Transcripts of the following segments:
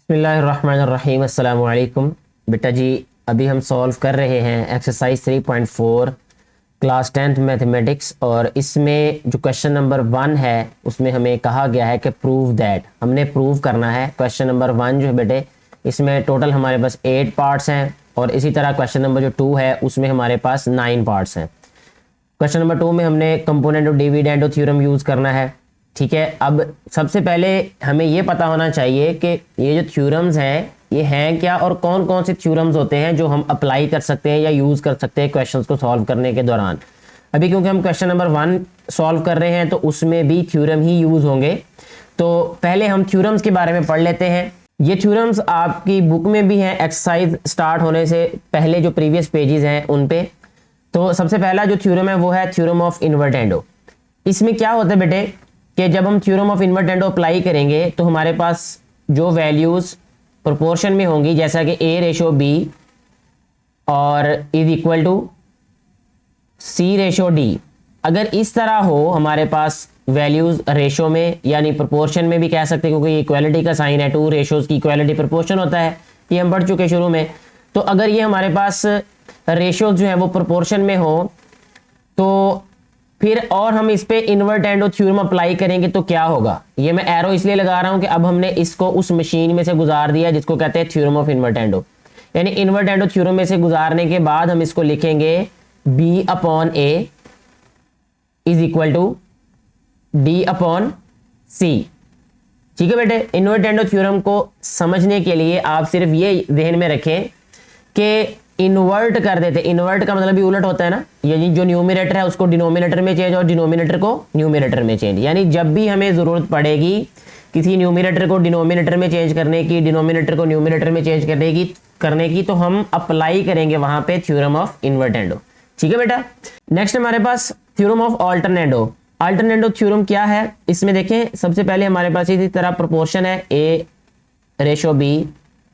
बिस्मिल्लाहिर्रहमानिर्रहीम। अस्सलाम वालेकुम। बेटा जी, अभी हम सॉल्व कर रहे हैं एक्सरसाइज 3.4 क्लास 10th मैथमेटिक्स, और इसमें जो क्वेश्चन नंबर 1 है उसमें हमें कहा गया है कि प्रूव दैट, हमने प्रूव करना है। क्वेश्चन नंबर 1 जो है बेटे, इसमें टोटल हमारे पास 8 पार्ट्स हैं, और इसी तरह क्वेश्चन नंबर जो 2 है उसमें हमारे पास 9 पार्ट्स हैं। क्वेश्चन नंबर 2 में हमने component of dividend theorem use करना है। ठीक है, अब सबसे पहले हमें ये पता होना चाहिए कि ये जो थ्योरम्स हैं ये हैं क्या, और कौन कौन से थ्योरम्स होते हैं जो हम अप्लाई कर सकते हैं या यूज़ कर सकते हैं क्वेश्चंस को सॉल्व करने के दौरान। अभी क्योंकि हम क्वेश्चन नंबर 1 सॉल्व कर रहे हैं तो उसमें भी थ्योरम ही यूज़ होंगे, तो पहले हम थ्योरम्स के बारे में पढ़ लेते हैं। ये थ्योरम्स आपकी बुक में भी हैं, एक्सरसाइज स्टार्ट होने से पहले जो प्रीवियस पेजेस हैं उन पे। तो सबसे पहला जो थ्योरम है वो है थ्योरम ऑफ इन्वर्टेंडो। इसमें क्या होता है बेटे कि जब हम थ्योरम ऑफ इन्वर्टेंडो अप्लाई करेंगे तो हमारे पास जो वैल्यूज़ प्रोपोर्शन में होंगी, जैसा कि A/B और इज इक्वल टू C/D, अगर इस तरह हो हमारे पास वैल्यूज़ रेशो में यानी प्रोपोर्शन में भी कह सकते हैं, क्योंकि ये इक्वालिटी का साइन है, 2 रेशोज़ की इक्वालिटी प्रोपोर्शन होता है, ये हम पढ़ चुके शुरू में। तो अगर ये हमारे पास रेशोज़ जो है वो प्रोपोर्शन में हो तो फिर और हम इस पे इन्वर्टेंडो थ्योरम अप्लाई करेंगे तो क्या होगा। ये मैं एरो इसलिए लगा रहा हूं कि अब हमने इसको उस मशीन में से गुजार दिया जिसको कहते हैं थ्योरम ऑफ इन्वर्टेंडो। यानी इन्वर्टेंडो थ्योरम में से गुजारने के बाद हम इसको लिखेंगे B/A is equal to D/C। ठीक है बेटे, इन्वर्टेंडो थ्योरम को समझने के लिए आप सिर्फ ये ध्यान में रखें कि इन्वर्ट कर देते, इन्वर्ट का मतलब भी उलट होता है ना, यानी जो न्यूमरेटर है उसको डिनोमिनेटर में चेंज और डिनोमिनेटर को न्यूमरेटर में चेंज। यानी जब भी हमें ज़रूरत पड़ेगी किसी न्यूमरेटर को डिनोमिनेटर में चेंज करने की, डिनोमिनेटर को न्यूमरेटर में चेंज करने की तो हम अप्लाई करेंगे वहां पे थ्योरम ऑफ इन्वर्टेंडो। ठीक है बेटा, नेक्स्ट हमारे पास theorem of alternendo. Alternendo theorem क्या है, इसमें देखें सबसे पहले हमारे पास इसी तरह प्रोपोर्शन है A/B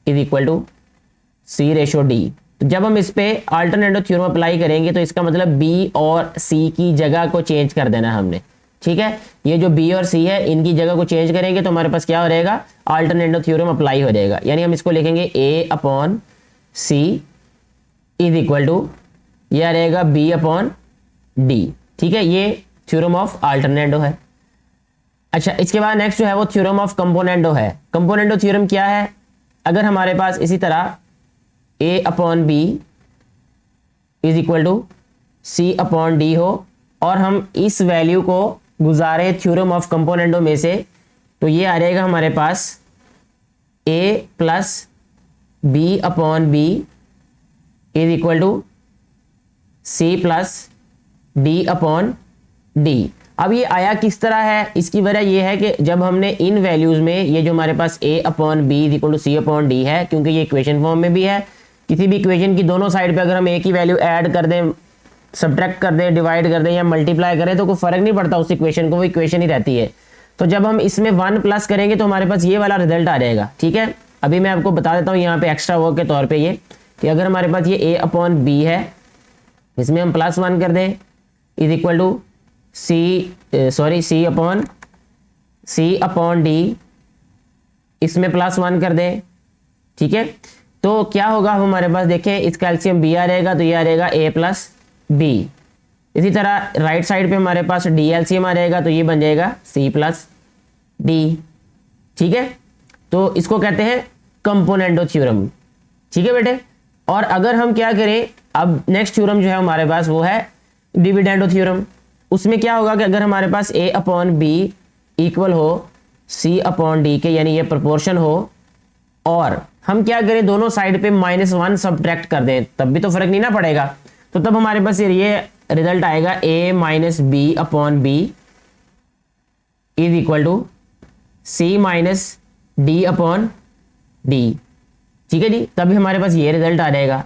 is equal to C/D। जब हम इस पे अल्टरनेंडो थ्योरम अप्लाई करेंगे तो इसका मतलब B और C की जगह को चेंज कर देना हमने। ठीक है, ये जो B और C है इनकी जगह को चेंज करेंगे तो हमारे पास क्या हो जाएगा, अल्टरनेंडो थ्योरम अप्लाई हो जाएगा। यानी हम इसको लिखेंगे A/C इज इक्वल टू, यह रहेगा B/D। ठीक है, ये थ्योरम ऑफ अल्टरनेंडो है। अच्छा, इसके बाद नेक्स्ट जो है वो थ्योरम ऑफ कंपोनेंडो है। कंपोनेंडो थ्योरम क्या है, अगर हमारे पास इसी तरह A/B is equal to C/D हो और हम इस वैल्यू को गुजारे थ्योरम ऑफ कंपोनेंडो में से, तो ये आ जाएगा हमारे पास A plus B/B is equal to C plus D/D। अब ये आया किस तरह है, इसकी वजह ये है कि जब हमने इन वैल्यूज़ में ये जो हमारे पास A/B is equal to C/D है, क्योंकि ये इक्वेशन फॉर्म में भी है, किसी भी इक्वेशन की दोनों साइड पे अगर हम एक ही वैल्यू ऐड कर दें, सब्ट्रैक्ट कर दें, डिवाइड कर दें या मल्टीप्लाई करें तो कोई फ़र्क नहीं पड़ता उस इक्वेशन को, वो इक्वेशन ही रहती है। तो जब हम इसमें 1 प्लस करेंगे तो हमारे पास ये वाला रिजल्ट आ जाएगा। ठीक है, अभी मैं आपको बता देता हूँ यहाँ पे एक्स्ट्रा वर्क के तौर पर ये कि अगर हमारे पास ये A/B है, इसमें हम +1 कर दें इज इक्वल टू C/D, इसमें +1 कर दें। ठीक है, तो क्या होगा, हमारे पास देखें इसका एलसीएम B आ रहेगा, तो ये आ रहेगा A+B। इसी तरह राइट साइड पे हमारे पास D एलसीएम आ रहेगा, तो ये बन जाएगा C+D। ठीक है, तो इसको कहते हैं कंपोनेंडो थ्योरम। ठीक है बेटे, और अगर हम क्या करें, अब नेक्स्ट थ्योरम जो है हमारे पास वो है डिविडेंडो थ्योरम। उसमें क्या होगा कि अगर हमारे पास A/B इक्वल हो C/D के, यानी ये प्रोपोर्शन हो, और हम क्या करें दोनों साइड पे -1 सब्ट्रैक्ट कर दें, तब भी तो फर्क नहीं ना पड़ेगा। तो तब हमारे पास ये रिजल्ट आएगा A-B/B is equal to C-D/D। ठीक है जी, तभी हमारे पास ये रिजल्ट आ जाएगा।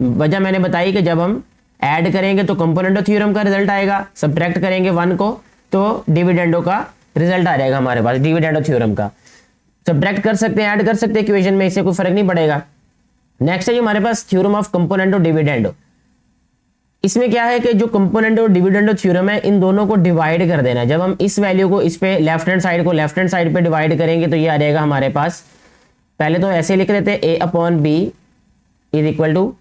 वजह मैंने बताई कि जब हम ऐड करेंगे तो कंपोनेंडो थ्योरम का रिजल्ट आएगा, सब्ट्रैक्ट करेंगे 1 को तो डिविडेंडो का रिजल्ट आ जाएगा हमारे पास, डिविडेंडो थ्योरम का। सब्ट्रैक्ट कर सकते हैं, ऐड कर सकते हैं इक्वेशन में, इससे कोई फर्क नहीं पड़ेगा। नेक्स्ट है हमारे पास थ्योरम ऑफ कंपोनेंडो डिविडेंडो। इसमें क्या है कि जो कंपोनेंट और डिविडेंड थ्योरम है इन दोनों को डिवाइड कर देना है। जब हम इस वैल्यू को इस पे लेफ्ट हैंड साइड को लेफ्ट हैंड साइड पे डिवाइड करेंगे तो ये आ जाएगा हमारे पास पहले तो ऐसे लिख देते a upon B is equal to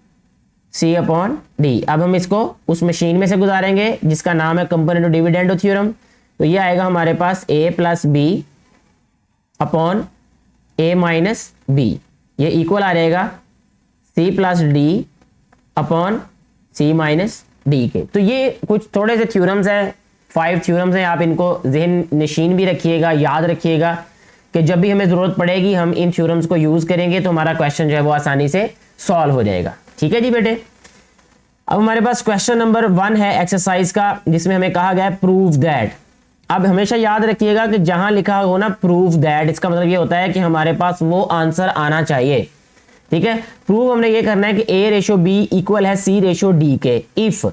c upon d. अब हम इसको उस मशीन में से गुजारेंगे जिसका नाम है कंपोनेंट डिविडेंडो थ्योरम। तो ये आएगा हमारे पास a plus B upon A minus B, ये इक्वल आ जाएगा सी प्लस डी अपॉन सी माइनस डी के। तो ये कुछ थोड़े से थ्योरम्स हैं, 5 थ्योरम्स हैं, आप इनको जहन नशीन भी रखिएगा, याद रखिएगा कि जब भी हमें ज़रूरत पड़ेगी हम इन थ्योरम्स को यूज़ करेंगे तो हमारा क्वेश्चन जो है वो आसानी से सॉल्व हो जाएगा। ठीक है जी बेटे। अब हमारे पास क्वेश्चन नंबर 1 है एक्सरसाइज का, जिसमें हमें कहा गया है प्रूव दैट। अब हमेशा याद रखिएगा कि जहां लिखा हो ना प्रूव दैट, इसका मतलब ये होता है कि हमारे पास वो आंसर आना चाहिए। ठीक है, प्रूव हमने ये करना है कि ए रेशो बी इक्वल है सी रेशो डी के। इफ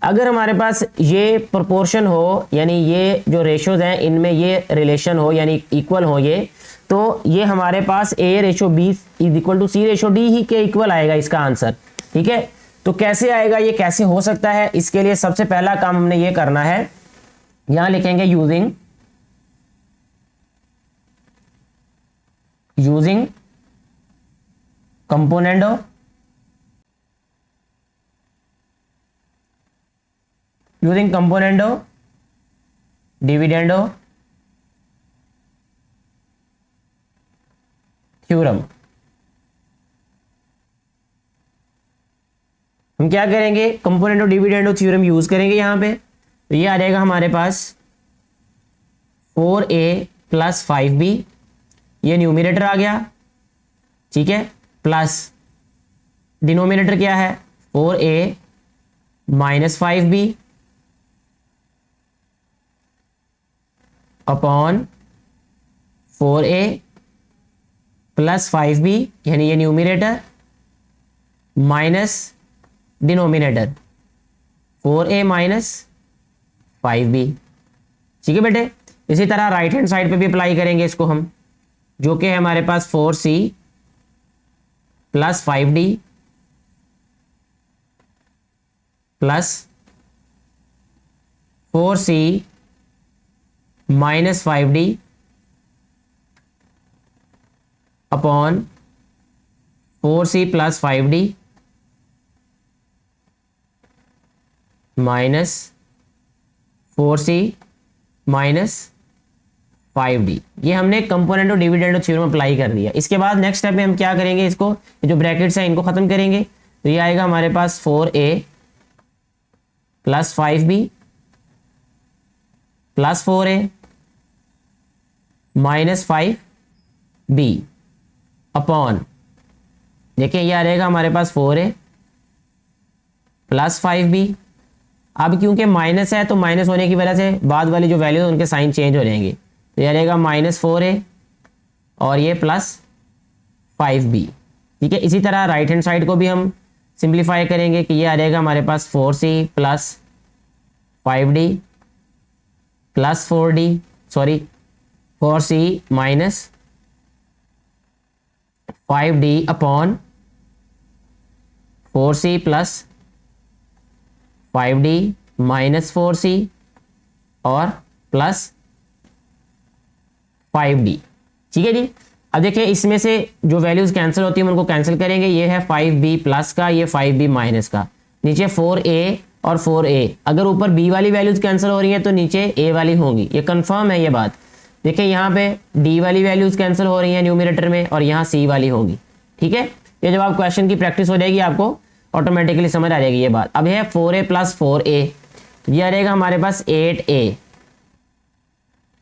अगर हमारे पास ये प्रोपोर्शन हो, यानी ये जो रेशोज हैं इनमें ये रिलेशन हो यानी इक्वल हो ये, तो ये हमारे पास a ratio b is equal to c ratio d ही के इक्वल आएगा इसका आंसर। ठीक है, तो कैसे आएगा, ये कैसे हो सकता है, इसके लिए सबसे पहला काम हमने ये करना है, यहां लिखेंगे यूजिंग कंपोनेंडो डिविडेंडो थ्योरम। हम क्या करेंगे, कंपोनेंडो डिविडेंडो थ्योरम यूज करेंगे यहां पे। तो ये आ जाएगा हमारे पास 4a प्लस 5b, ये न्यूमिनेटर आ गया। ठीक है, प्लस डिनोमिनेटर क्या है 4a minus 5b upon 4a plus 5b, यानी ये numerator minus denominator 4a minus 5b। ठीक है बेटे, इसी तरह राइट हैंड साइड पे भी अप्लाई करेंगे इसको हम, जो कि है हमारे पास 4c plus 5d plus 4c minus 5d upon 4c plus 5d minus 4c minus 5d। ये हमने कंपोनेंट डिविडेंड थ्योरम अप्लाई कर दिया। इसके बाद नेक्स्ट स्टेप में हम क्या करेंगे, इसको जो ब्रैकेट्स हैं इनको खत्म करेंगे। तो ये आएगा हमारे पास 4a plus 5b plus 4a minus 5b upon, देखिए ये आ जाएगा हमारे पास 4a प्लस 5b। अब क्योंकि माइनस है तो माइनस होने की वजह से बाद वाली जो वैल्यू है उनके साइन चेंज हो जाएंगे। तो ये रहेगा माइनस 4a और ये प्लस 5b। ठीक है, इसी तरह राइट हैंड साइड को भी हम सिंप्लीफाई करेंगे कि ये आ जाएगा हमारे पास 4c plus 5d plus 4c minus 5d upon 4c plus 5d minus 4c और प्लस 5d। ठीक है जी। अब देखिए इसमें से जो वैल्यूज कैंसिल होती है हम उनको कैंसिल करेंगे। ये है 5b प्लस का, ये 5b माइनस का, नीचे 4a और 4a। अगर ऊपर b वाली वैल्यूज कैंसिल हो रही है तो नीचे a वाली होंगी, ये कंफर्म है ये बात। देखिए यहाँ पे d वाली वैल्यूज कैंसिल हो रही हैं न्यूमरेटर में और यहाँ c वाली होगी। ठीक है, ये जब आप क्वेश्चन की प्रैक्टिस हो जाएगी आपको ऑटोमेटिकली समझ आ जाएगी ये बात। अब है 4a प्लस 4a, ये आ जाएगा हमारे पास 8a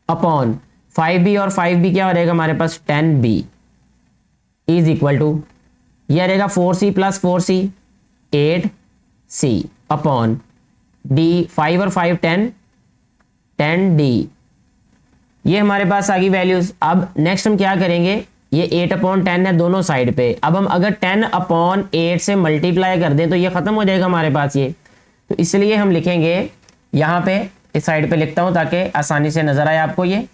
अपॉन 5b और 5b क्या हो जाएगा हमारे पास 10b इज इक्वल टू, ये आ जाएगा 4c plus 4c 8c upon d, 5 और 5 10 10d। ये हमारे पास आ गई वैल्यूज। अब नेक्स्ट हम क्या करेंगे, ये 8 अपॉन 10 है दोनों साइड पे। अब हम अगर 10 अपॉन 8 से मल्टीप्लाई कर दें तो ये खत्म हो जाएगा हमारे पास ये। तो इसलिए हम लिखेंगे यहाँ पे, इस साइड पे लिखता हूं ताकि आसानी से नजर आए आपको, ये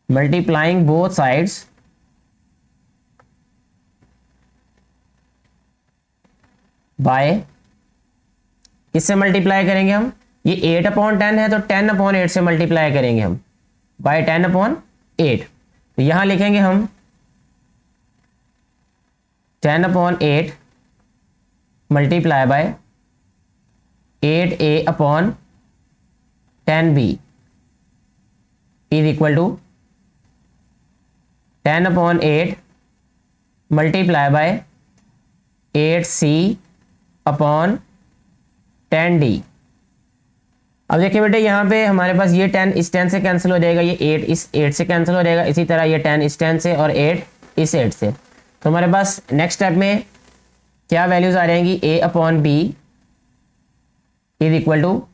मल्टीप्लाइंग बोथ साइड्स बाय, किससे मल्टीप्लाई करेंगे हम, ये 8/10 है तो 10/8 से मल्टीप्लाई करेंगे हम, बाय 10/8। तो यहां लिखेंगे हम 10/8 multiply by 8a/10b is equal to 10/8 multiply by 8c/10d। अब देखिए बेटे यहाँ पे हमारे पास ये 10 इस 10 से कैंसिल हो जाएगा, ये 8 इस 8 से कैंसिल हो जाएगा, इसी तरह ये 10 इस 10 से और 8 इस 8 से। तो हमारे पास नेक्स्ट स्टेप में क्या वैल्यूज आ जाएंगी, a/b is equal to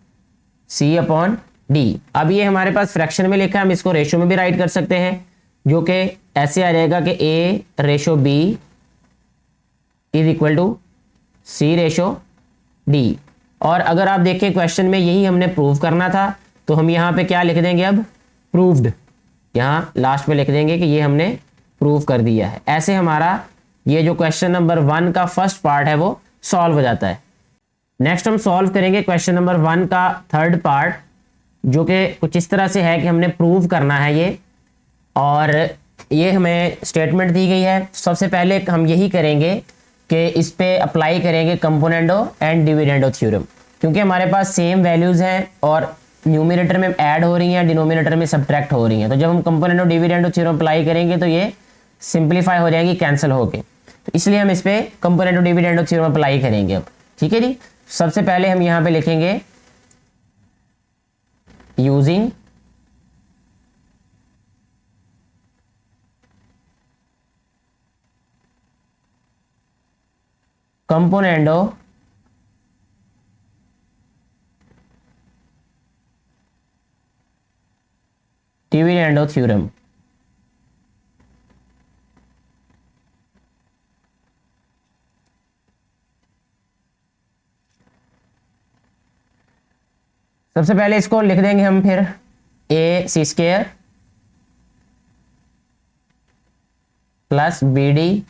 c/d। अब ये हमारे पास फ्रैक्शन में लिखा है, हम इसको रेशो में भी राइट कर सकते हैं, जो कि ऐसे आ जाएगा कि a/b is equal to c/d। और अगर आप देखें क्वेश्चन में यही हमने प्रूव करना था, तो हम यहाँ पे क्या लिख देंगे, अब प्रूव्ड, यहाँ लास्ट में लिख देंगे कि ये हमने प्रूव कर दिया है। ऐसे हमारा ये जो क्वेश्चन नंबर 1 का फर्स्ट पार्ट है वो सॉल्व हो जाता है। नेक्स्ट हम सॉल्व करेंगे क्वेश्चन नंबर 1 का थर्ड पार्ट, जो कि कुछ इस तरह से है कि हमने प्रूव करना है ये, और ये हमें स्टेटमेंट दी गई है। सबसे पहले हम यही करेंगे कि इस पे अप्लाई करेंगे कंपोनेंडो एंड डिविडेंडो थ्योरम, क्योंकि हमारे पास सेम वैल्यूज़ हैं और न्यूमरेटर में ऐड हो रही हैं, डिनोमिनेटर में सब्ट्रैक्ट हो रही हैं। तो जब हम कंपोनेंडो डिविडेंडो थ्योरम अप्लाई करेंगे तो ये सिंप्लीफाई हो जाएगी, कैंसिल होके। तो इसलिए हम इस पे कंपोनेंडो डिविडेंडो थ्योरम अप्लाई करेंगे अब, ठीक है जी। सबसे पहले हम यहाँ पे लिखेंगे यूजिंग कंपोनेंडो डिविडेंडो थ्योरम। सबसे पहले इसको लिख देंगे हम फिर ac² प्लस bd²,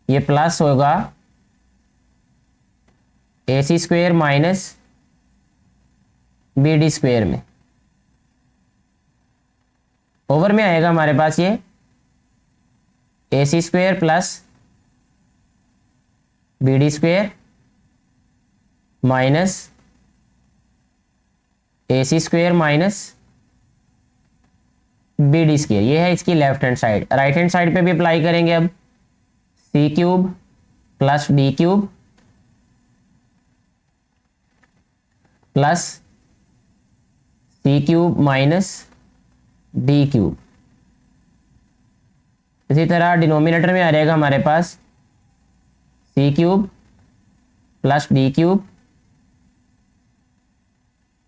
ये प्लस होगा ac² माइनस bd² में, ओवर में आएगा हमारे पास ये ac² plus bd² minus ac² minus bd²। ये है इसकी left hand side. Right hand side पे भी अप्लाई करेंगे अब c³ plus d³ plus c³ minus d³। इसी तरह डिनोमिनेटर में आ जाएगा हमारे पास c³ plus d³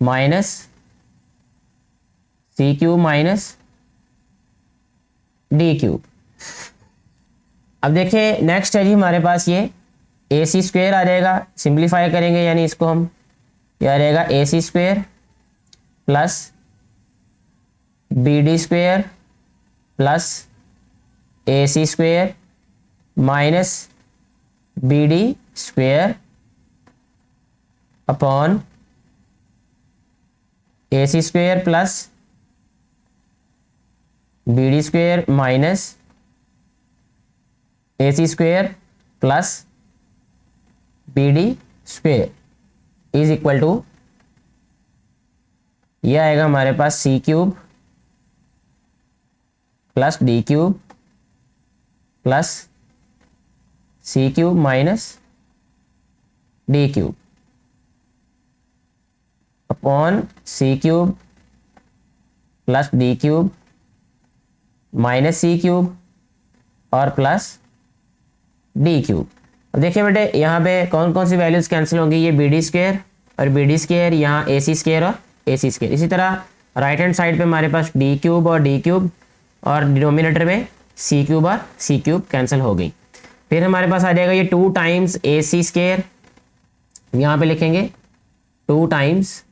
minus c³ minus d³। अब देखिए नेक्स्ट है जी हमारे पास ये ac² आ जाएगा, सिंप्लीफाई करेंगे यानी इसको हम, ये आ जाएगा ac² plus bd² plus ac² minus bd² upon ac² plus bd² minus ac² plus bd² is equal to, यह आएगा हमारे पास c³ plus d³ plus c³ minus d³ upon c³ plus d³ minus c³ और plus d³। अब देखिए बेटे यहाँ पे कौन कौन सी वैल्यूज कैंसिल होंगी, ये bd² और bd², यहाँ ac² और ac²। इसी तरह राइट हैंड साइड पे हमारे पास d³ और d³ और डिनोमिनेटर में c³ और c³ कैंसिल हो गई। फिर हमारे पास आ जाएगा ये 2 टाइम्स ac², यहाँ पे लिखेंगे 2 times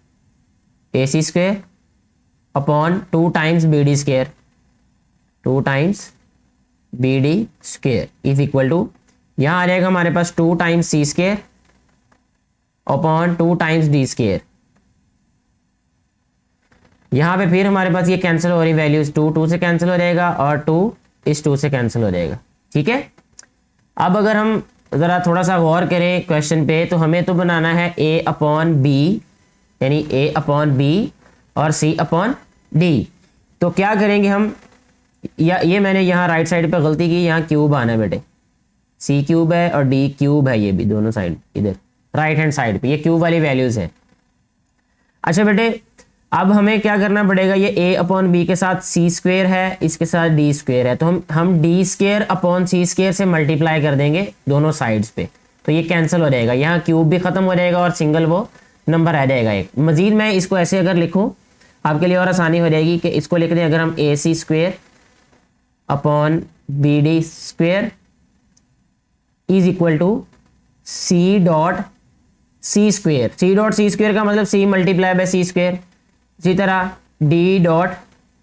ac² upon 2 times bd², 2 times bd² is equal to, यहाँ आ जाएगा हमारे पास 2 times c² upon 2 times D square. यहाँ पे फिर हमारे पास ये कैंसिल हो रही वैल्यूज, 2 से कैंसिल हो जाएगा और 2 इस 2 से कैंसिल हो जाएगा। ठीक है, अब अगर हम ज़रा थोड़ा सा गौर करें क्वेश्चन पे, तो हमें तो बनाना है a अपॉन बी, यानी a अपॉन बी और c अपॉन डी। तो क्या करेंगे हम, या ये मैंने यहाँ राइट साइड पे गलती की, यहाँ क्यूब आना है बेटे, c क्यूब है और d क्यूब है, ये भी दोनों साइड इधर राइट हैंड साइड पे ये क्यूब वाली वैल्यूज है। अच्छा बेटे, अब हमें क्या करना पड़ेगा, ये a अपॉन बी के साथ c स्क्वेयर है, इसके साथ d स्क्वेयर है, तो हम d square upon c square से मल्टीप्लाई कर देंगे दोनों साइड्स पे, तो ये कैंसिल हो जाएगा, यहाँ क्यूब भी खत्म हो जाएगा और सिंगल वो नंबर आ जाएगा एक। मजीद मैं इसको ऐसे अगर लिखूँ आपके लिए और आसानी हो जाएगी कि इसको लिख दें अगर हम a C square upon B D square is equal to c dot c square. C dot c square का मतलब c multiply by c square. इसी तरह डी डॉट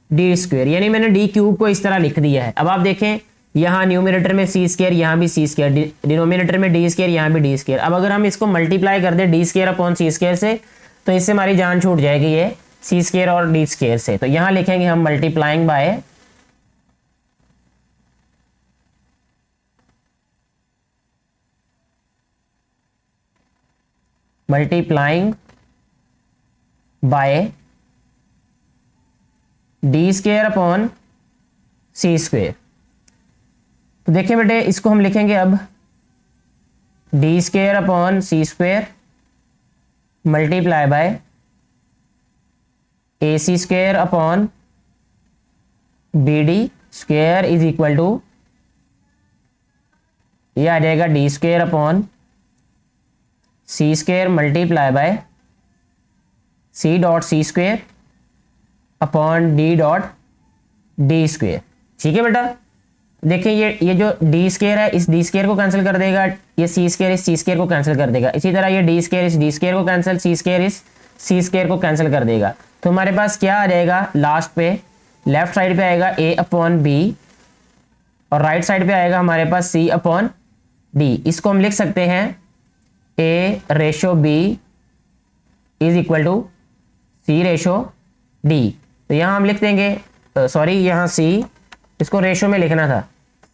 डी स्क्वेयर, यानी मैंने डी क्यूब को इस तरह लिख दिया है। अब आप देखें यहाँ न्यूमिनेटर में सी स्क्वेयर, यहाँ भी सी स्क्वेयर, डिनोमिनेटर में डी स्क्वेयर, यहाँ भी डी स्क्वेयर। अब अगर हम इसको मल्टीप्लाई कर दें D square upon C square से, तो इससे हमारी जान छूट जाएगी ये सी स्क्वेयर और डी स्क्वेयर से। तो यहाँ लिखेंगे हम multiplying by D square upon C square. तो देखिए बेटे, इसको हम लिखेंगे अब D square upon C square multiply by A C square upon B D square is equal to, ये आ जाएगा D square upon C square multiply by C dot c square upon d dot d square. ठीक है बेटा, देखिए ये जो D square है इस डी स्क्वेयर को कैंसिल कर देगा, ये सी स्क्वेयर इस सी स्क्वेयर को कैंसिल कर देगा, इसी तरह ये डी स्क्वेयर इस डी स्क्वेयर को कैंसिल, सी स्क्वेयर इस सी स्क्वेयर को कैंसिल कर देगा। तो हमारे पास क्या आ जाएगा लास्ट पे, लेफ्ट साइड पे आएगा ए अपॉन बी और राइट साइड पे आएगा हमारे पास सी अपॉन डी। इसको हम लिख सकते हैं a ratio b is equal to c ratio d. तो यहाँ हम लिख देंगे, सॉरी यहाँ सी, इसको रेशो में लिखना था,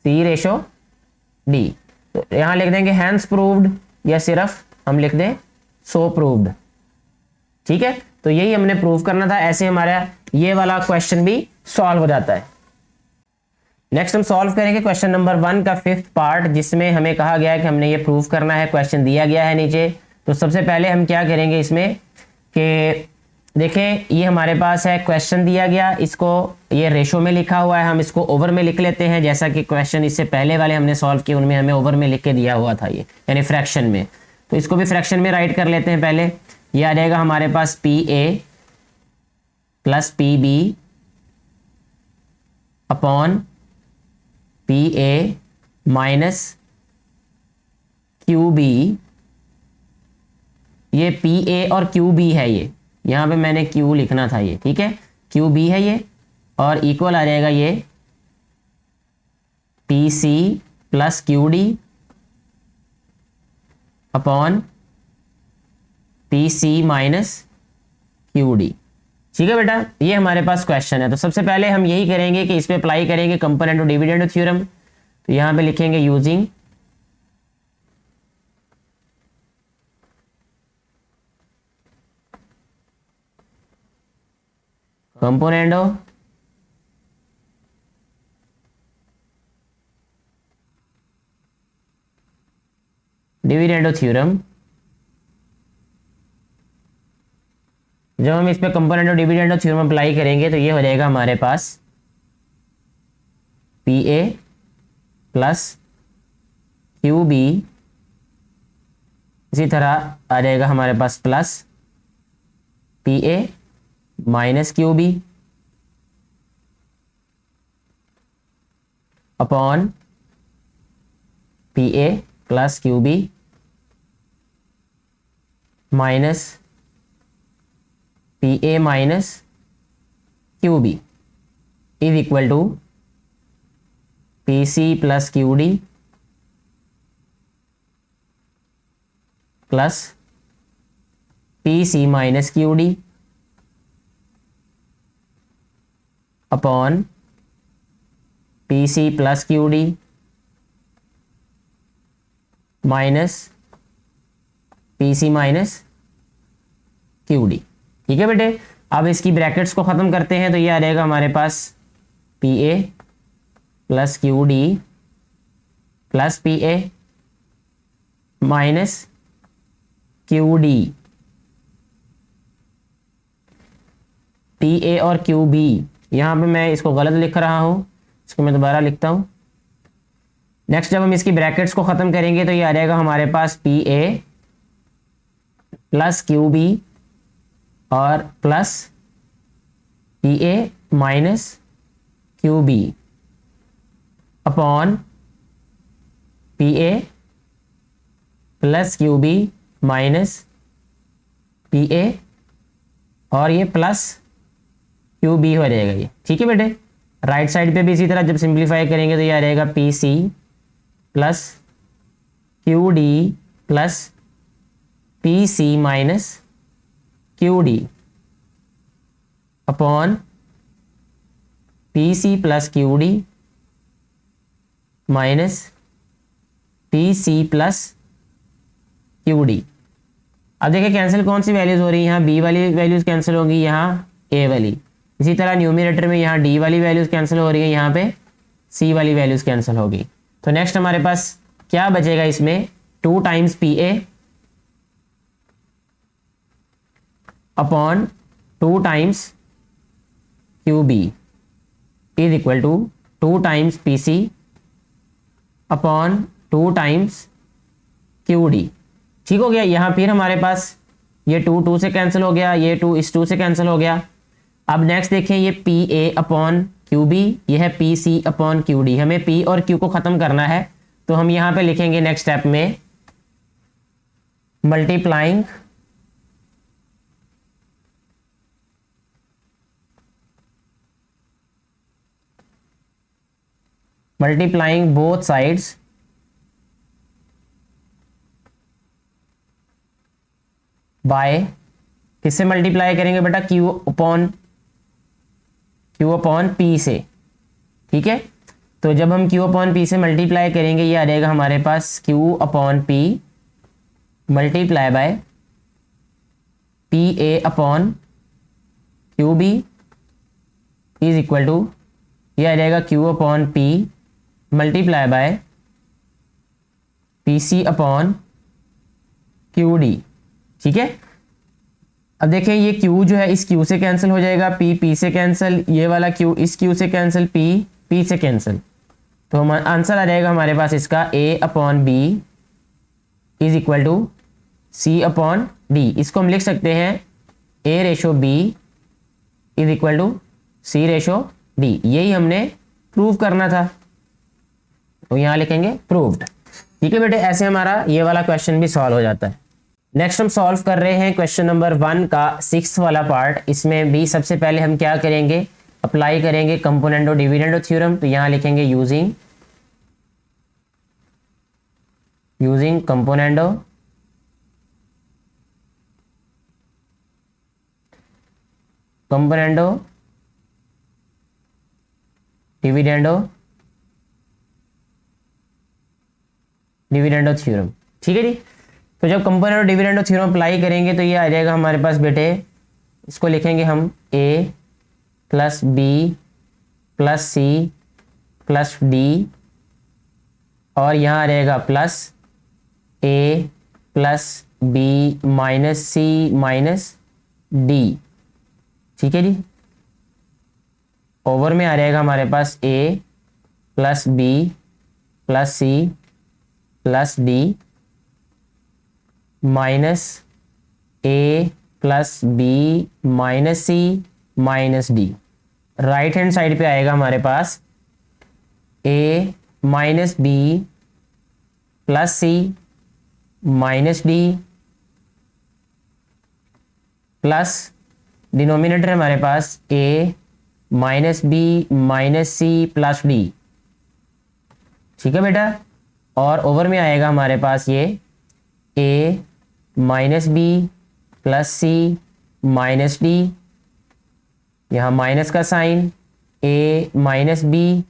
सी रेशो डी। तो यहाँ लिख देंगे हैंस प्रूव्ड, या सिर्फ हम लिख दें सो प्रूव्ड। ठीक है, तो यही हमने प्रूव करना था, ऐसे हमारा ये वाला क्वेश्चन भी सॉल्व हो जाता है। नेक्स्ट हम सॉल्व करेंगे क्वेश्चन नंबर 1 का 5th पार्ट, जिसमें हमें कहा गया है कि हमने ये प्रूव करना है, क्वेश्चन दिया गया है नीचे। तो सबसे पहले हम क्या करेंगे इसमें कि देखें, ये हमारे पास है क्वेश्चन दिया गया, इसको ये रेशो में लिखा हुआ है, हम इसको ओवर में लिख लेते हैं, जैसा कि क्वेश्चन इससे पहले वाले हमने सॉल्व किए उनमें हमें ओवर में लिख के दिया हुआ था ये, यानी फ्रैक्शन में। तो इसको भी फ्रैक्शन में राइट कर लेते हैं पहले। ये आ जाएगा हमारे पास p a plus p b upon p a minus q B. ये पी ए और क्यू बी है, ये यहाँ पे मैंने क्यू लिखना था ये, ठीक है, क्यू बी है ये, और इक्वल आ जाएगा ये पी सी plus Q D upon P सी माइनस क्यू डी। ठीक है बेटा, ये हमारे पास क्वेश्चन है। तो सबसे पहले हम यही करेंगे कि इस पे अप्लाई करेंगे कंपोनेंट ऑफ डिविडेंड थ्योरम। तो यहाँ पे लिखेंगे using component of dividend theorem. जब हम इस पे component of dividend theorem apply करेंगे तो ये हो जाएगा हमारे पास p a plus q b, इसी तरह आ जाएगा हमारे पास plus p a minus q b upon p a plus q b minus p a minus q B is equal to p C plus Q D plus P C minus Q D upon P C plus Q D minus P C minus Q D. ठीक है बेटे, अब इसकी brackets को ख़त्म करते हैं तो ये आ जाएगा हमारे पास p a plus Q D plus p a minus Q d. P a और क्यू बी, यहाँ पे मैं इसको गलत लिख रहा हूँ, इसको मैं दोबारा लिखता हूँ। नेक्स्ट जब हम इसकी ब्रैकेट्स को ख़त्म करेंगे तो ये आ जाएगा हमारे पास p a plus q b और plus p a minus q b upon p a plus q b minus p a और ये प्लस क्यू बी हो जाएगा ये। ठीक है बेटे, राइट साइड पे भी इसी तरह जब सिंप्लीफाई करेंगे तो ये आ जाएगा पी सी plus Q D plus P C minus Q D upon P सी plus Q D minus P सी प्लस क्यू डी। अब देखिए कैंसिल कौन सी वैल्यूज हो रही है, यहाँ बी वाली वैल्यूज कैंसिल होंगी, यहाँ ए वाली। इसी तरह न्यूमिनेटर में यहाँ डी वाली वैल्यूज कैंसिल हो रही है, यहाँ पे सी वाली वैल्यूज कैंसिल होगी। तो नेक्स्ट हमारे पास क्या बचेगा इसमें, 2 times P A upon 2 times Q B is equal to 2 times P C upon 2 times Q D. ठीक हो गया। यहाँ फिर हमारे पास ये 2 से कैंसिल हो गया, ये 2 इस 2 से कैंसिल हो गया। अब नेक्स्ट देखें, ये P A upon Q B, ये है पी सी अपॉन क्यू डी। हमें पी और क्यू को ख़त्म करना है तो हम यहाँ पे लिखेंगे नेक्स्ट स्टेप में मल्टीप्लाइंग बोथ साइड्स बाय, किससे मल्टीप्लाई करेंगे बेटा, क्यू अपॉन पी से। ठीक है, तो जब हम क्यू अपॉन पी से मल्टीप्लाई करेंगे ये आ जाएगा हमारे पास q upon p multiply by p A upon Q B is equal to, ये आ जाएगा q upon p multiply by p C upon Q D. ठीक है, अब देखें ये q जो है इस q से कैंसिल हो जाएगा, p से कैंसिल, ये वाला q इस q से कैंसिल, p से कैंसिल। तो हम आंसर आ जाएगा हमारे पास इसका a upon B is equal to c upon D. इसको हम लिख सकते हैं a ratio b is equal to c ratio d। यही हमने प्रूव करना था, तो यहाँ लिखेंगे प्रूव्ड। ठीक है बेटे, ऐसे हमारा ये वाला क्वेश्चन भी सॉल्व हो जाता है। नेक्स्ट हम सॉल्व कर रहे हैं क्वेश्चन नंबर 1 का 6th वाला पार्ट। इसमें भी सबसे पहले हम क्या करेंगे, अप्लाई करेंगे कंपोनेंडो डिविडेंडो थ्योरम। तो यहाँ लिखेंगे यूजिंग कंपोनेंडो डिविडेंडो थ्योरम। ठीक है जी, तो जब कंपोनेंट डिविडेंडो थ्योरम अप्लाई करेंगे तो ये आ जाएगा हमारे पास बेटे, इसको लिखेंगे हम a plus B plus C plus D और यहाँ आ जाएगा plus a plus B minus C minus D. ठीक है जी, ओवर में आ जाएगा हमारे पास a plus B plus C plus D minus A plus B minus C minus D. Right hand side पे आएगा हमारे पास ए माइनस बी प्लस सी माइनस डी प्लस डिनोमिनेटर है हमारे पास ए minus B minus c plus D. ठीक है बेटा, और ओवर में आएगा हमारे पास ये A minus B plus C minus D, यहाँ माइनस का sign, A minus B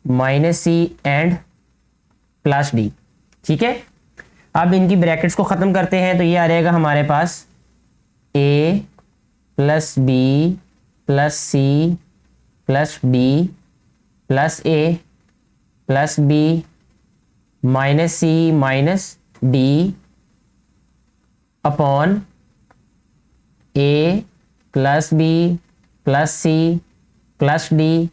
minus C and plus D. ठीक है, अब इनकी ब्रैकेट्स को ख़त्म करते हैं तो ये आ जाएगा हमारे पास a plus B plus C plus d plus a plus B minus C minus d upon a plus B plus C plus D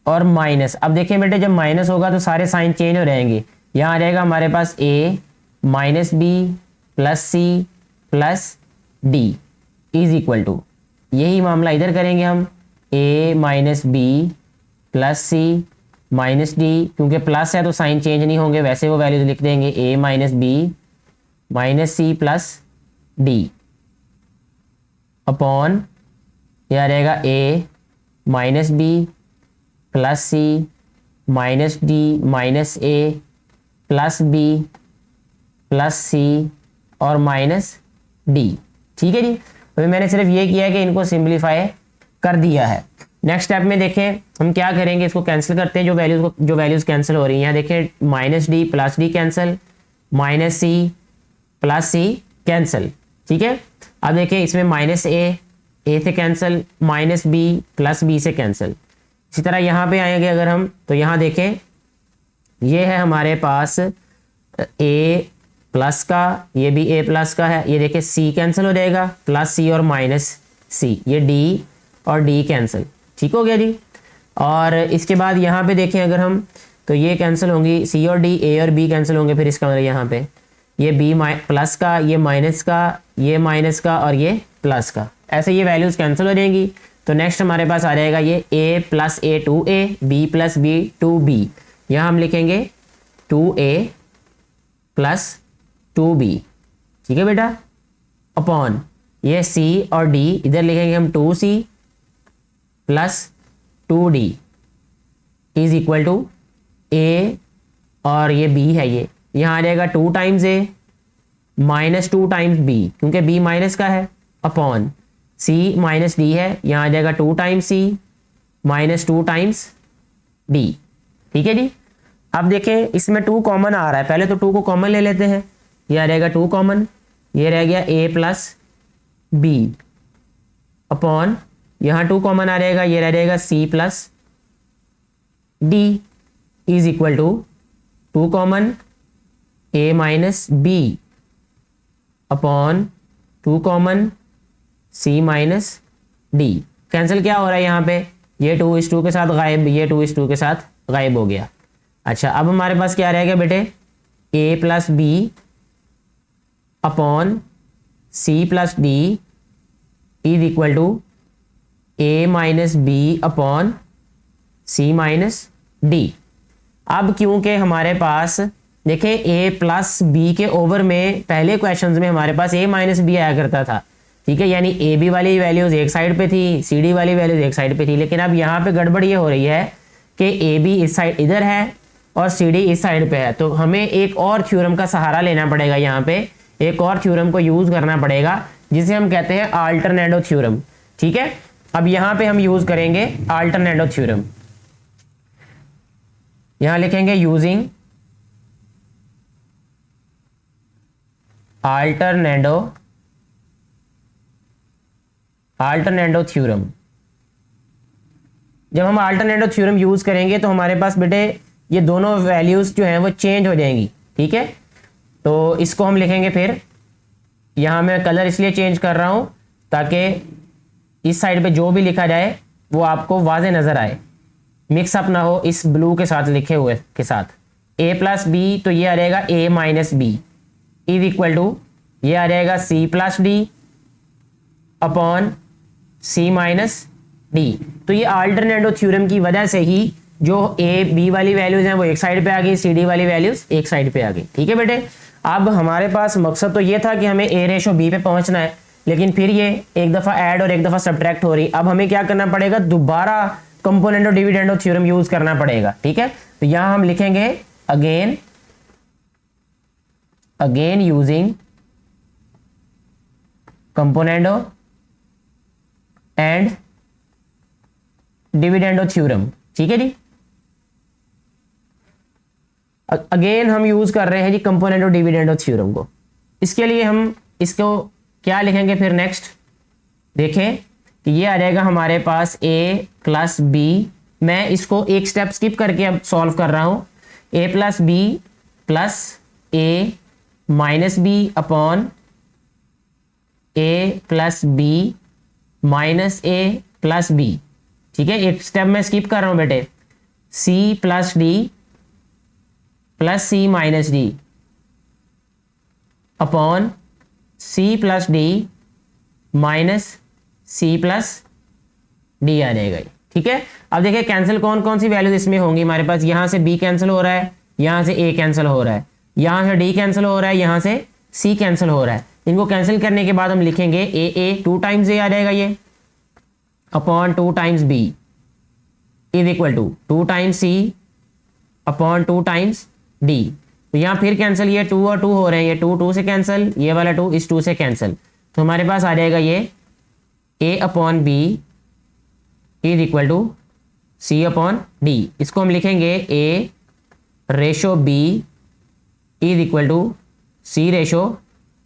और माइनस। अब देखिए बेटे, जब माइनस होगा तो सारे साइन चेंज हो रहेंगे। यहाँ आ जाएगा हमारे पास ए minus B plus C plus D is equal to, यही मामला इधर करेंगे हम, a minus B plus C minus d, क्योंकि प्लस है तो साइन चेंज नहीं होंगे, वैसे वो वैल्यूज लिख देंगे, a minus B minus c plus D upon ये आ रहेगा a minus B plus C minus d minus A plus B plus c और माइनस डी। ठीक है जी, अभी मैंने सिर्फ ये किया है कि इनको सिंप्लीफाई कर दिया है। नेक्स्ट स्टेप में देखें हम क्या करेंगे, इसको कैंसिल करते हैं, जो वैल्यूज कैंसिल हो रही हैं। यहाँ देखें minus D plus d cancel, minus c plus c cancel. ठीक है, अब देखें इसमें माइनस ए से cancel, minus B plus b से कैंसिल। इसी तरह यहाँ पे आएंगे अगर हम, तो यहाँ देखें ये है हमारे पास ए प्लस का, ये भी ए प्लस का है, ये देखिए सी कैंसिल हो जाएगा, प्लस सी और माइनस सी, ये डी और डी कैंसिल। ठीक हो गया जी। और इसके बाद यहाँ पे देखें अगर हम, तो ये कैंसिल होंगी, सी और डी, ए और बी कैंसिल होंगे, फिर इसका मतलब यहाँ पे ये बी प्लस का, ये माइनस का, ये माइनस का और ये प्लस का, ऐसे ये वैल्यूज़ कैंसिल हो जाएंगी। तो नेक्स्ट हमारे पास आ जाएगा ये a plus A two A, B plus B two B, यहाँ हम लिखेंगे 2a प्लस 2b। ठीक है बेटा, अपॉन ये c और d इधर लिखेंगे हम 2c plus 2d is equal to a और ये b है, ये यहाँ आ जाएगा 2 times a minus 2 times b, क्योंकि b माइनस का है, अपॉन c माइनस d है, यहाँ आ जाएगा 2 times c minus 2 times d। ठीक है जी। अब देखें इसमें 2 कॉमन आ रहा है, पहले तो 2 को कॉमन ले लेते हैं, ये आ जाएगा 2 कॉमन, ये रह गया a प्लस बी अपॉन यहाँ 2 कॉमन आ जाएगा, ये रह जाएगा c plus D is equal to 2 common a minus B upon 2 common c minus D. Cancel क्या हो रहा है यहाँ पे, ये 2:2 के साथ गायब, ये 2:2 के साथ गायब हो गया। अच्छा, अब हमारे पास क्या रहेगा बेटे, a plus B upon c plus D is equal to a minus B upon c minus D. अब क्योंकि हमारे पास देखें a प्लस बी के ओवर में पहले क्वेश्चंस में हमारे पास a माइनस बी आया करता था। ठीक है, यानी ए बी वाली वैल्यूज एक साइड पे थी, सी डी वाली वैल्यूज एक साइड पे थी, लेकिन अब यहाँ पे गड़बड़ ये हो रही है कि ए बी इस साइड इधर है और सी डी इस साइड पे है, तो हमें एक और थ्योरम का सहारा लेना पड़ेगा, यहाँ पे एक और थ्योरम को यूज करना पड़ेगा जिसे हम कहते हैं अल्टरनेटो थ्योरम। ठीक है, अब यहाँ पे हम यूज करेंगे अल्टरनेटो थ्योरम, यहाँ लिखेंगे यूजिंग अल्टरनेटो थ्योरम। जब हम अल्टरनेटो थ्योरम यूज करेंगे तो हमारे पास बेटे ये दोनों वैल्यूज जो हैं वो चेंज हो जाएंगी। ठीक है, तो इसको हम लिखेंगे, फिर यहाँ मैं कलर इसलिए चेंज कर रहा हूँ ताकि इस साइड पे जो भी लिखा जाए वो आपको वाज़े नज़र आए, मिक्सअप ना हो इस ब्लू के साथ लिखे हुए के साथ। a प्लस बी, तो ये आ जाएगा a minus B is equal to ये आ जाएगा c plus D upon c minus D. तो ये अल्टरनेटो थ्योरम की वजह से ही जो a b वाली वैल्यूज हैं वो एक साइड पे आ गई, c d वाली वैल्यूज एक साइड पे आ गई। ठीक है बेटे, अब हमारे पास मकसद तो ये था कि हमें a रेशो b पे पहुंचना है, लेकिन फिर ये एक दफ़ा ऐड और एक दफ़ा सब्ट्रैक्ट हो रही। अब हमें क्या करना पड़ेगा, दोबारा कंपोनेंटो डिविडेंडो थ्योरम यूज करना पड़ेगा। ठीक है, तो यहां हम लिखेंगे again using componendo and dividendo theorem. ठीक है जी। अगेन हम यूज कर रहे हैं जी कंपोनेंडो डिविडेंडो थ्योरम को। इसके लिए हम इसको क्या लिखेंगे फिर नेक्स्ट, देखें कि ये आ जाएगा हमारे पास a प्लस बी। मैं इसको एक स्टेप स्किप करके अब सॉल्व कर रहा हूं। a plus B plus a minus B upon a plus B minus a plus B. ठीक है, एक स्टेप मैं स्किप कर रहा हूं बेटे। c प्लस डी प्लस सी minus d upon c plus D minus c plus d आ जाएगा। ठीक है, अब देखिए कैंसिल कौन कौन सी वैल्यूज इसमें होंगी हमारे पास। यहां से b कैंसिल हो रहा है, यहां से a कैंसिल हो रहा है, यहां से d कैंसिल हो रहा है, यहां से c कैंसिल हो रहा है। इनको कैंसिल करने के बाद हम लिखेंगे a 2 टाइम्स a आ जाएगा ये upon 2 times b is equal to 2 times c upon 2 times d। तो यहाँ फिर कैंसिल, ये 2 और 2 हो रहे हैं, ये 2 2 से कैंसिल, ये वाला 2 इस 2 से कैंसिल। तो हमारे पास आ जाएगा ये a upon B is equal to c upon D. इसको हम लिखेंगे a ratio b is equal to c ratio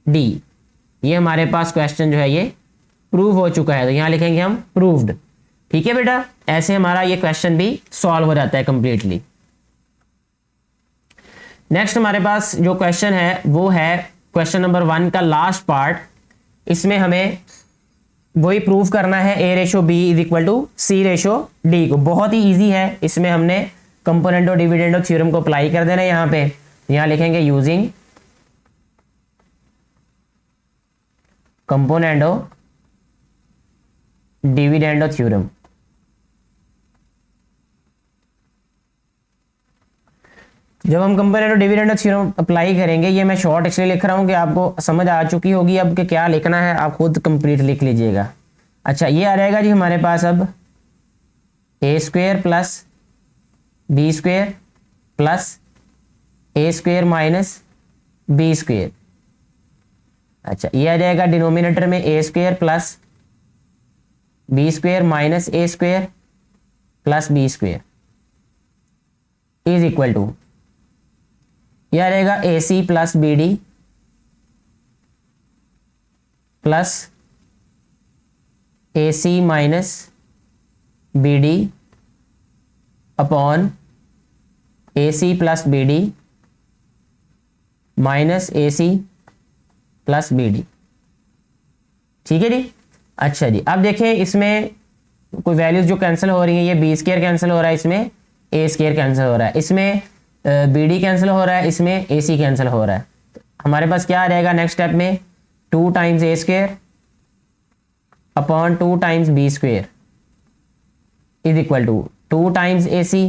d। ये हमारे पास क्वेश्चन जो है ये प्रूव हो चुका है, तो यहाँ लिखेंगे हम प्रूव्ड। ठीक है बेटा, ऐसे हमारा ये क्वेश्चन भी सॉल्व हो जाता है कंप्लीटली। नेक्स्ट हमारे पास जो क्वेश्चन है वो है क्वेश्चन नंबर 1 का लास्ट पार्ट। इसमें हमें वही प्रूव करना है a ratio b is equal to c ratio d को। बहुत ही इजी है, इसमें हमने कंपोनेंडो डिविडेंडो थ्योरम को अप्लाई कर देना है। यहाँ पे यहाँ लिखेंगे यूजिंग कंपोनेंडो डिविडेंडो थ्योरम। जब हम कंपोनेंडो डिविडेंडो थ्योरम अप्लाई करेंगे, ये मैं शॉर्ट इसलिए लिख रहा हूं कि आपको समझ आ चुकी होगी अब कि क्या लिखना है, आप खुद कंप्लीट लिख लीजिएगा। अच्छा, ये आ जाएगा जी हमारे पास अब a square plus b square plus a square minus b square. अच्छा, ये आ जाएगा डिनोमिनेटर में a square plus b square minus a square plus b square is equal to, यह रहेगा a c plus b d plus a c minus b d upon a c plus b d minus a c plus b d. ठीक है जी। अच्छा जी, अब देखें इसमें कोई values जो कैंसिल हो रही हैं, ये बी स्क्वायर कैंसिल हो रहा है, इसमें ए स्क्वायर कैंसिल हो रहा है, इसमें बी डी कैंसिल हो रहा है, इसमें ए सी कैंसिल हो रहा है। तो हमारे पास क्या आ रहेगा नेक्स्ट स्टेप में 2 times A square upon 2 times B square is equal to 2 times A C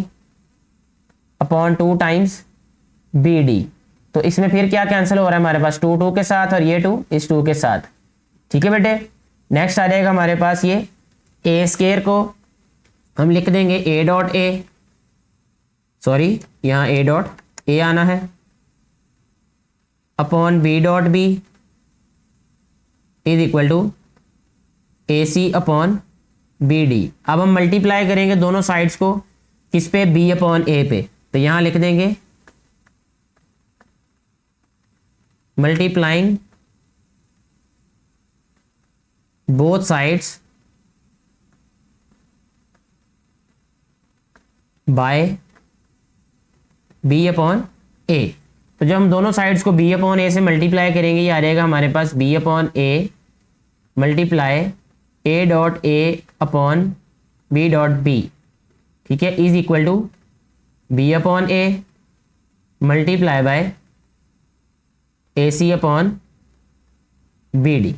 upon 2 times B D. तो इसमें फिर क्या कैंसिल हो रहा है हमारे पास 2 2 के साथ और ये 2 इस 2 के साथ। ठीक है बेटे, नेक्स्ट आ जाएगा हमारे पास ये ए स्क्वायर को हम लिख देंगे ए डॉट ए, सॉरी यहाँ ए डॉट ए आना है, upon B dot B is equal to A C upon B D. अब हम मल्टीप्लाई करेंगे दोनों साइड्स को, किस पे, बी अपॉन ए पे। तो यहां लिख देंगे multiplying both sides by b upon a. तो जब हम दोनों साइड्स को बी अपॉन ए से मल्टीप्लाई करेंगे, ये आ जाएगा हमारे पास b upon a multiply a dot a upon B dot b. ठीक है, is equal to b upon a multiply by A C upon B d.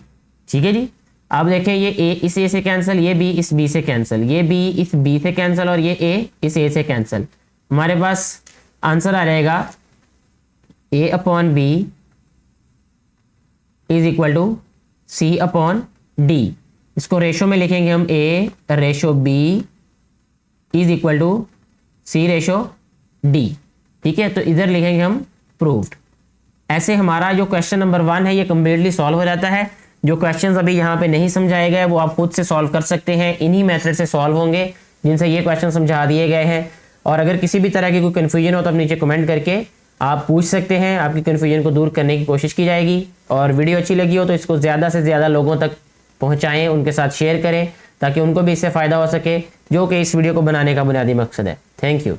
ठीक है जी। अब देखें ये ए इस ए से कैंसिल, ये बी इस बी से कैंसिल, ये बी इस बी से कैंसिल और ये ए इस ए से कैंसिल। हमारे पास आंसर आ जाएगा a upon B is equal to c upon D. इसको रेशो में लिखेंगे हम a ratio b is equal to c ratio d. ठीक है, तो इधर लिखेंगे हम प्रूव्ड। ऐसे हमारा जो क्वेश्चन नंबर 1 है ये कंप्लीटली सॉल्व हो जाता है। जो क्वेश्चंस अभी यहाँ पे नहीं समझाए गए वो आप खुद से सॉल्व कर सकते हैं, इन्हीं मेथड से सॉल्व होंगे जिनसे ये क्वेश्चन समझा दिए गए हैं। और अगर किसी भी तरह की कोई कन्फ्यूजन हो तो आप नीचे कमेंट करके आप पूछ सकते हैं, आपकी कन्फ्यूजन को दूर करने की कोशिश की जाएगी। और वीडियो अच्छी लगी हो तो इसको ज़्यादा से ज़्यादा लोगों तक पहुँचाएँ, उनके साथ शेयर करें ताकि उनको भी इससे फ़ायदा हो सके, जो कि इस वीडियो को बनाने का बुनियादी मकसद है। Thank you.